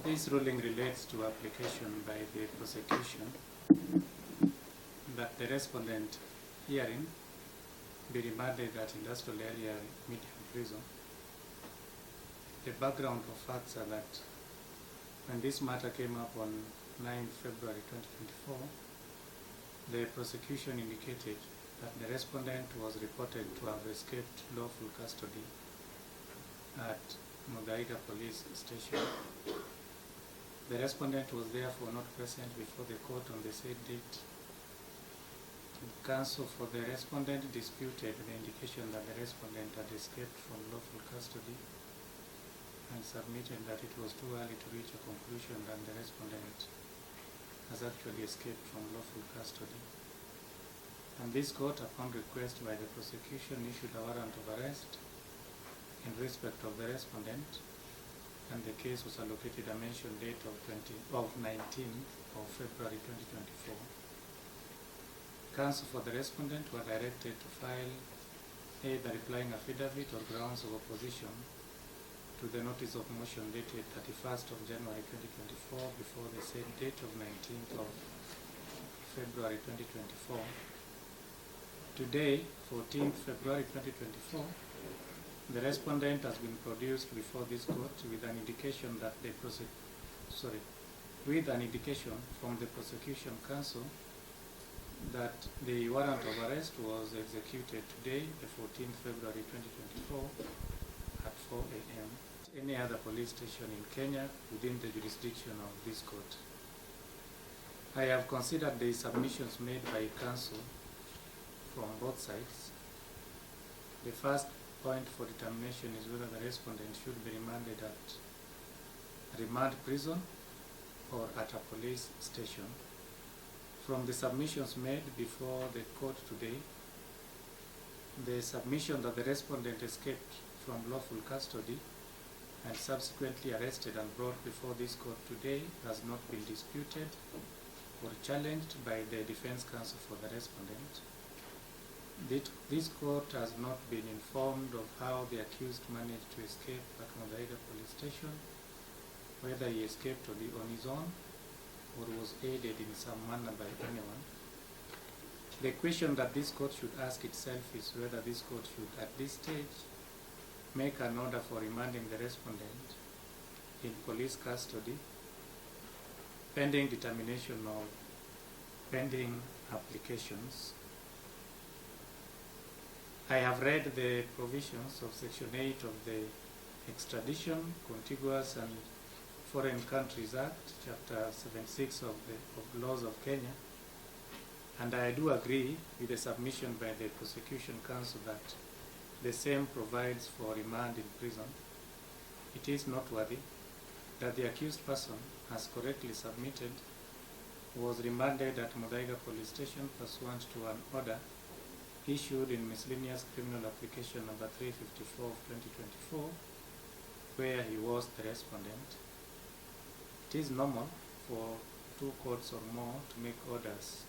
This ruling relates to application by the prosecution that the respondent herein be remanded at Industrial Area Medium Prison. The background of facts are that when this matter came up on 9 February 2024, the prosecution indicated that the respondent was reported to have escaped lawful custody at Muthaiga Police Station. The respondent was therefore not present before the court on the said date. Counsel for the respondent disputed the indication that the respondent had escaped from lawful custody and submitted that it was too early to reach a conclusion that the respondent has actually escaped from lawful custody. And this court, upon request by the prosecution, issued a warrant of arrest in respect of the respondent, and the case was allocated a mentioned date of 19th of February 2024. Counsel for the respondent were directed to file either replying affidavit or grounds of opposition to the notice of motion dated 31st of January 2024 before the said date of 19th of February 2024. Today, 14th February 2024, the respondent has been produced before this court with an indication that indication from the prosecution counsel that the warrant of arrest was executed today, the 14th February 2024, at 4 a.m. at any other police station in Kenya within the jurisdiction of this court. I have considered the submissions made by counsel from both sides. The first point for determination is whether the respondent should be remanded at remand prison or at a police station. From the submissions made before the court today, the submission that the respondent escaped from lawful custody and subsequently arrested and brought before this court today has not been disputed or challenged by the defense counsel for the respondent. This court has not been informed of how the accused managed to escape at Muthaiga Police Station, whether he escaped on his own or was aided in some manner by anyone. The question that this court should ask itself is whether this court should, at this stage, make an order for remanding the respondent in police custody pending determination of pending applications. I have read the provisions of Section 8 of the Extradition, Contiguous and Foreign Countries Act, Chapter 76 of the Laws of Kenya, and I do agree with the submission by the prosecution counsel that the same provides for remand in prison. It is noteworthy that the accused person, as correctly submitted, was remanded at Muthaiga Police Station pursuant to an order issued in Miscellaneous Criminal Application number 354 of 2024, where he was the respondent. It is normal for two courts or more to make orders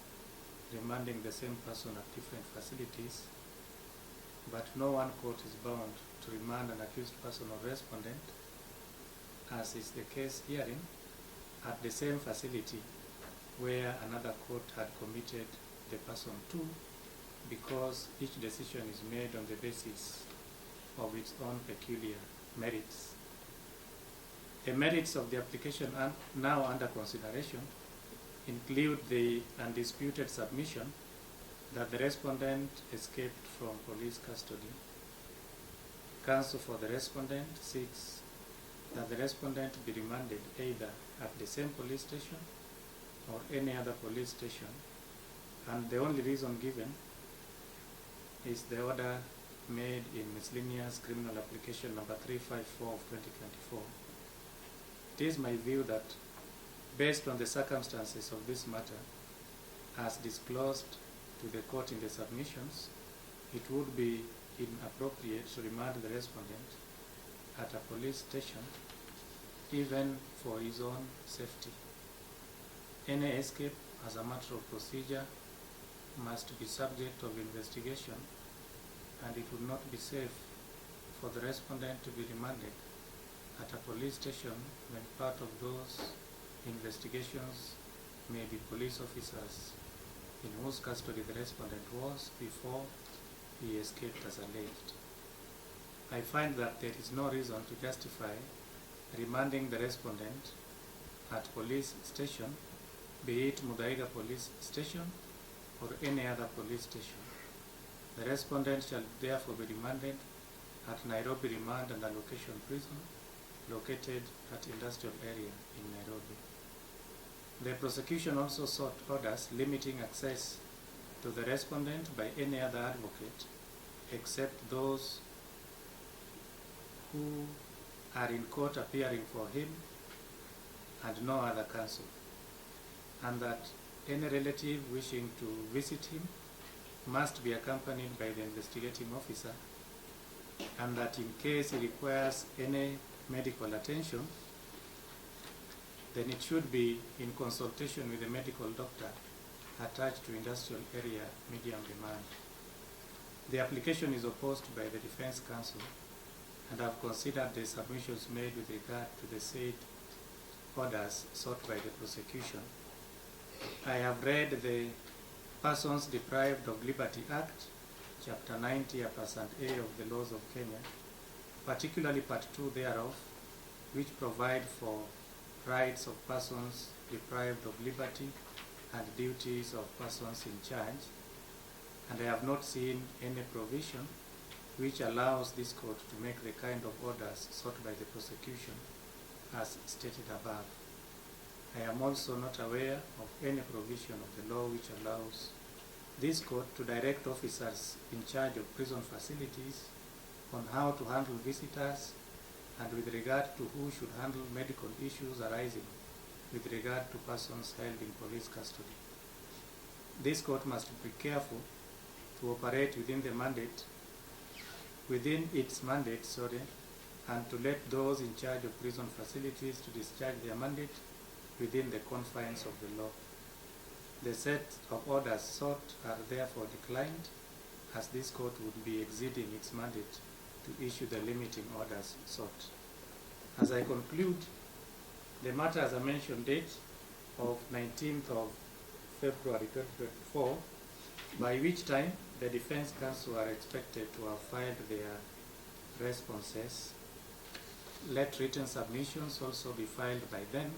remanding the same person at different facilities, but no one court is bound to remand an accused person or respondent, as is the case herein, at the same facility where another court had committed the person to, because each decision is made on the basis of its own peculiar merits. The merits of the application now under consideration include the undisputed submission that the respondent escaped from police custody. Counsel for the respondent seeks that the respondent be remanded either at the same police station or any other police station, and the only reason given is the order made in Miscellaneous Criminal Application number 354 of 2024. It is my view that, based on the circumstances of this matter, as disclosed to the court in the submissions, it would be inappropriate to remand the respondent at a police station, even for his own safety. Any escape, as a matter of procedure, must be subject of investigation, and it would not be safe for the respondent to be remanded at a police station when part of those investigations may be police officers in whose custody the respondent was before he escaped as alleged. I find that there is no reason to justify remanding the respondent at police station, be it Muthaiga police station or any other police station. The respondent shall therefore be remanded at Nairobi Remand and Allocation Prison, located at industrial area in Nairobi. The prosecution also sought orders limiting access to the respondent by any other advocate except those who are in court appearing for him and no other counsel, and that any relative wishing to visit him must be accompanied by the investigating officer, and that in case he requires any medical attention, then it should be in consultation with a medical doctor attached to industrial area medium remand. The application is opposed by the defense counsel, and I have considered the submissions made with regard to the said orders sought by the prosecution. I have read the Persons Deprived of Liberty Act, Chapter 90, Percent A of the laws of Kenya, particularly Part 2 thereof, which provide for rights of persons deprived of liberty and duties of persons in charge, and I have not seen any provision which allows this court to make the kind of orders sought by the prosecution as stated above. I am also not aware of any provision of the law which allows this court to direct officers in charge of prison facilities on how to handle visitors and with regard to who should handle medical issues arising with regard to persons held in police custody. This court must be careful to operate within its mandate, and to let those in charge of prison facilities to discharge their mandate within the confines of the law. The set of orders sought are therefore declined, as this court would be exceeding its mandate to issue the limiting orders sought. As I conclude, the matter has a mentioned date of 19th of February 2024, by which time the defense counsel are expected to have filed their responses. Let written submissions also be filed by them,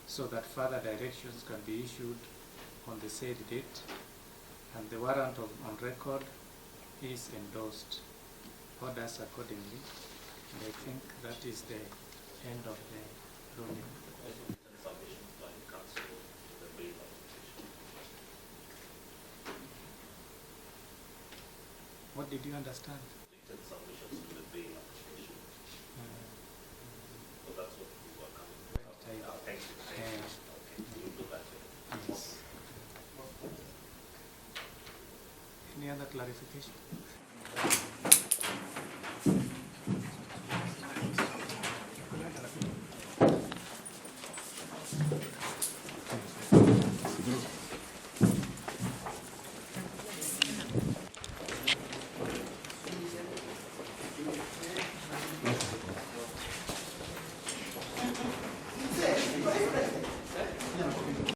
so that further directions can be issued on the said date, and the warrant on record is endorsed. Orders accordingly, and I think that is the end of the ruling. What did you understand? Submissions to the bail application. So that's what we were coming with. Thank you. Okay, we'll do that. Yes. Any other clarification?